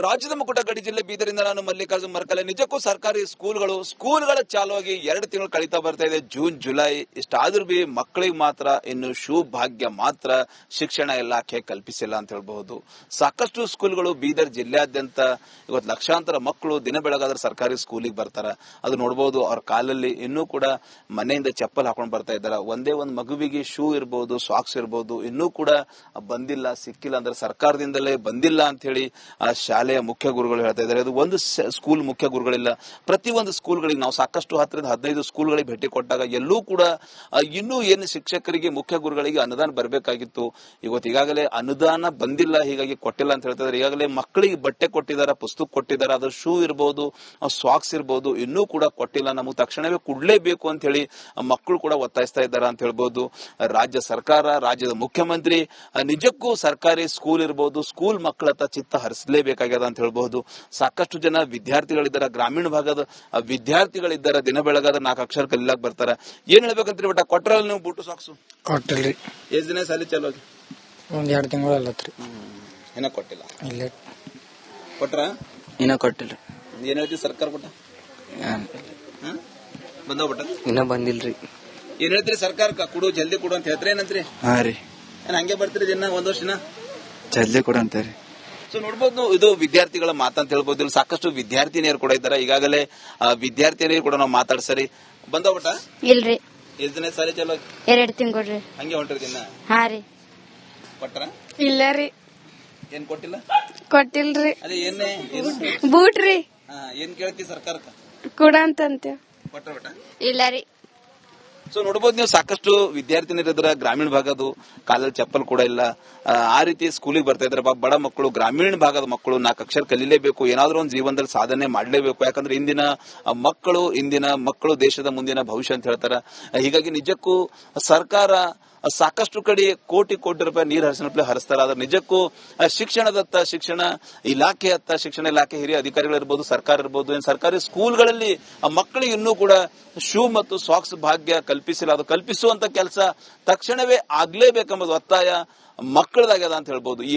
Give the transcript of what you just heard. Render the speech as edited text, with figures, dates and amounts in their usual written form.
ರಾಜ್ಯದ ಮುಕುಟ ಗಡಿ ಜಿಲ್ಲೆ ಬೀದರಿಂದ ನಾನು ಮಲ್ಲಿಕಾರ್ಜುನ್ ಮರಕಲೆ. ನಿಜಕ್ಕೂ ಸರ್ಕಾರಿ ಸ್ಕೂಲ್ಗಳ ಚಾಲುವಾಗಿ 2 ತಿಂಗಳು ಕಳೀತಾ ಬರ್ತಾ ಇದೆ. ಜೂನ್ ಜುಲೈ ಇಷ್ಟಾದ್ರೂ ಬಿ ಮಕ್ಕಳಿಗೆ ಮಾತ್ರ ಇನ್ನು ಭಾಗ್ಯ ಮಾತ್ರ ಶಿಕ್ಷಣ ಇಲಾಖೆ ಕಲ್ಪಿಸಿಲ್ಲ ಅಂತ ಹೇಳ್ಬಹುದು. ಸಾಕಷ್ಟು ಸ್ಕೂಲ್ಗಳು ಬೀದರ್ ಜಿಲ್ಲೆಯಾದ್ಯಂತ ಇವತ್ತು ಲಕ್ಷಾಂತರ ಮಕ್ಕಳು ದಿನ ಬೆಳಗಾದ್ರೆ ಸರ್ಕಾರಿ ಸ್ಕೂಲಿಗೆ ಬರ್ತಾರ. ಅದು ನೋಡಬಹುದು, ಅವ್ರ ಕಾಲಲ್ಲಿ ಇನ್ನೂ ಕೂಡ ಮನೆಯಿಂದ ಚಪ್ಪಲ್ ಹಾಕೊಂಡು ಬರ್ತಾ ಇದ್ದಾರೆ. ಒಂದೇ ಒಂದು ಮಗುವಿಗೆ ಶೂ ಇರಬಹುದು, ಸಾಕ್ಸ್ ಇರಬಹುದು, ಇನ್ನೂ ಕೂಡ ಬಂದಿಲ್ಲ, ಸಿಕ್ಕಿಲ್ಲ ಅಂದ್ರೆ ಸರ್ಕಾರದಿಂದಲೇ ಬಂದಿಲ್ಲ ಅಂತ ಹೇಳಿ ಶಾಲೆಯ ಮುಖ್ಯ ಗುರುಗಳು ಹೇಳ್ತಾ ಇದ್ದಾರೆ. ಅದು ಒಂದು ಸ್ಕೂಲ್ ಮುಖ್ಯ ಗುರುಗಳಿಲ್ಲ. ಪ್ರತಿಯೊಂದು ಸ್ಕೂಲ್ಗಳಿಗೆ ನಾವು ಸಾಕಷ್ಟು 10ರಿಂದ 15 ಸ್ಕೂಲ್ಗಳಿಗೆ ಭೇಟಿ ಕೊಟ್ಟಾಗ ಎಲ್ಲೂ ಕೂಡ ಇನ್ನೂ ಏನು ಶಿಕ್ಷಕರಿಗೆ ಮುಖ್ಯ ಗುರುಗಳಿಗೆ ಅನುದಾನ ಬರಬೇಕಾಗಿತ್ತು. ಇವತ್ತು ಈಗಾಗಲೇ ಅನುದಾನ ಬಂದಿಲ್ಲ, ಹೀಗಾಗಿ ಕೊಟ್ಟಿಲ್ಲ ಅಂತ ಹೇಳ್ತಾ ಇದ್ದಾರೆ. ಈಗಾಗಲೇ ಮಕ್ಕಳಿಗೆ ಬಟ್ಟೆ ಕೊಟ್ಟಿದ್ದಾರೆ, ಪುಸ್ತಕ ಕೊಟ್ಟಿದ್ದಾರೆ, ಅದು ಶೂ ಇರಬಹುದು, ಸಾಕ್ಸ್ ಇರಬಹುದು, ಇನ್ನೂ ಕೂಡ ಕೊಟ್ಟಿಲ್ಲ. ನಮಗೆ ತಕ್ಷಣವೇ ಕೊಡ್ಲೇಬೇಕು ಅಂತ ಹೇಳಿ ಮಕ್ಕಳು ಕೂಡ ಒತ್ತಾಯಿಸ್ತಾ ಇದ್ದಾರೆ ಅಂತ ಹೇಳ್ಬಹುದು. ರಾಜ್ಯ ಸರ್ಕಾರ, ರಾಜ್ಯದ ಮುಖ್ಯಮಂತ್ರಿ ನಿಜಕ್ಕೂ ಸರ್ಕಾರಿ ಸ್ಕೂಲ್ ಇರಬಹುದು, ಸ್ಕೂಲ್ ಮಕ್ಕಳತ್ತ ಚಿತ್ತ ಹರಿಸಲೇಬೇಕಾಗಿದೆ ಅಂತ ಹೇಳ್ಬಹುದು. ಸಾಕಷ್ಟು ಜನ ವಿದ್ಯಾರ್ಥಿಗಳಿದ್ದಾರೆ, ಗ್ರಾಮೀಣ ಭಾಗದ ವಿದ್ಯಾರ್ಥಿಗಳಿದ್ದಾರೆ, ದಿನ ಬೆಳಗಾದ 4 ಅಕ್ಷರ ಕಲಿಲಾಕ್ ಬರ್ತಾರ. ಏನ್ ಹೇಳ್ಬೇಕಂತ್ರಿ? ಬಟ್ ಕೊಟ್ರಲ್ಲ ನೀವು ಬೂಟು ಸಾಕ್ಸು? ಕೊಟ್ಟಿಲ್ರಿ. ಎಷ್ಟ್ ದಿನ ಸಾಲಿ ಚಾಲು ಆಗಿ? 1-2 ತಿಂಗಳು ಅಲ್ಲತ್ರಿ. ಏನ ಕೊಟ್ಟಿಲ್ಲ? ಇಲ್ಲ. ಕೊಟ್ರ? ಇನ್ನ ಕೊಟ್ಟಿಲ್ರಿ. ಏನ್ ಹೇಳ್ತಿ ಸರ್ಕಾರ ಕೊಟ್ಟ? ಬಂದೋಗ್ಬಿಟ್ಟ? ಇನ್ನ ಬಂದಿಲ್ರಿ. ಏನ್ ಹೇಳ್ತೀರಿ ಸರ್ಕಾರಕ್ಕ? ಕೊಡು, ಜಲ್ದಿ ಕೊಡು ಅಂತ ಹೇಳ್ತಾರೆ. ಏನಂತ್ರಿ? ಹಾ ರೀ. ಏನ್ ಹಂಗೆ ಬರ್ತೀರಿ ದಿನ ಒಂದ್ ವರ್ಷನ? ಜಲ್ದಿ ಕೊಡು ಅಂತಾರಿ. ಸೊ ನೋಡ್ಬೋದು, ಇದು ವಿದ್ಯಾರ್ಥಿಗಳ ಮಾತಂತ ಹೇಳ್ಬೋದು. ಇಲ್ಲಿ ಸಾಕಷ್ಟು ವಿದ್ಯಾರ್ಥಿನಿಯರು ಕೂಡ ಇದ್ದಾರೆ. ಈಗಾಗಲೇ ವಿದ್ಯಾರ್ಥಿನಿಯರು ಕೂಡ ನಾವು ಮಾತಾಡ್ಸರಿ. ಬಂದೋಗ್ಬಿಟ್ಟ? ಇಲ್ರಿ. ಎಷ್ಟ್ ದಿನ ಸಾಲಿ ಚಾಲು? 2 ತಿಂಗಳು. ಹಂಗೆ ಹೊಂಟ್ರಿ ದಿನ? ಹಾ ರೀ. ಕೊಟ್ರ? ಇಲ್ಲ ರೀ. ಏನ್ ಕೊಟ್ಟಿಲ್ಲ? ಕೊಟ್ಟಿಲ್ರಿ. ಅದೇ ಏನೇ ಬೂಟ್ ರೀ. ಏನ್ ಕೇಳ್ತಿ ಸರ್ಕಾರಕ್ಕ? ಕೂಡ ಅಂತಂತೇವ್. ಕೊಟ್ರ ಬಿಟ್ಟ? ಇಲ್ಲ ರೀ. ಸೊ ನೋಡ್ಬೋದು, ನೀವು ಸಾಕಷ್ಟು ವಿದ್ಯಾರ್ಥಿನಿಯರಿದ್ರ, ಗ್ರಾಮೀಣ ಭಾಗದ್ದು ಕಾಲಲ್ಲಿ ಚಪ್ಪಲ್ ಕೂಡ ಇಲ್ಲ, ಆ ರೀತಿ ಸ್ಕೂಲಿಗೆ ಬರ್ತಾ ಇದ್ರೆ. ಬಡ ಮಕ್ಕಳು, ಗ್ರಾಮೀಣ ಭಾಗದ ಮಕ್ಕಳು 4 ಅಕ್ಷರ ಕಲಿಲೇಬೇಕು, ಏನಾದ್ರೂ ಒಂದು ಜೀವನದಲ್ಲಿ ಸಾಧನೆ ಮಾಡಲೇಬೇಕು. ಯಾಕಂದ್ರೆ ಇಂದಿನ ಮಕ್ಕಳು ದೇಶದ ಮುಂದಿನ ಭವಿಷ್ಯ ಅಂತ ಹೇಳ್ತಾರ. ಹೀಗಾಗಿ ನಿಜಕ್ಕೂ ಸರ್ಕಾರ ಸಾಕಷ್ಟು ಕಡೆ ಕೋಟಿ ರೂಪಾಯಿ ನೀರು ಹರಿಸ್ತಾರ. ಆದ್ರೆ ನಿಜಕ್ಕೂ ಶಿಕ್ಷಣದತ್ತ, ಶಿಕ್ಷಣ ಇಲಾಖೆ ಹಿರಿಯ ಅಧಿಕಾರಿಗಳಿರ್ಬೋದು, ಸರ್ಕಾರ ಇರ್ಬೋದು, ಏನ್ ಸರ್ಕಾರಿ ಸ್ಕೂಲ್ಗಳಲ್ಲಿ ಮಕ್ಕಳಿಗೆ ಇನ್ನೂ ಕೂಡ ಶೂ ಮತ್ತು ಸಾಕ್ಸ್ ಭಾಗ್ಯ ಕಲ್ಪಿಸಿಲ್ಲ. ಅದು ಕಲ್ಪಿಸುವಂತ ಕೆಲಸ ತಕ್ಷಣವೇ ಆಗ್ಲೇಬೇಕೆಂಬುದು ಒತ್ತಾಯ ಮಕ್ಕಳದಾಗ್ಯದ ಅಂತ ಹೇಳ್ಬೋದು. ಈ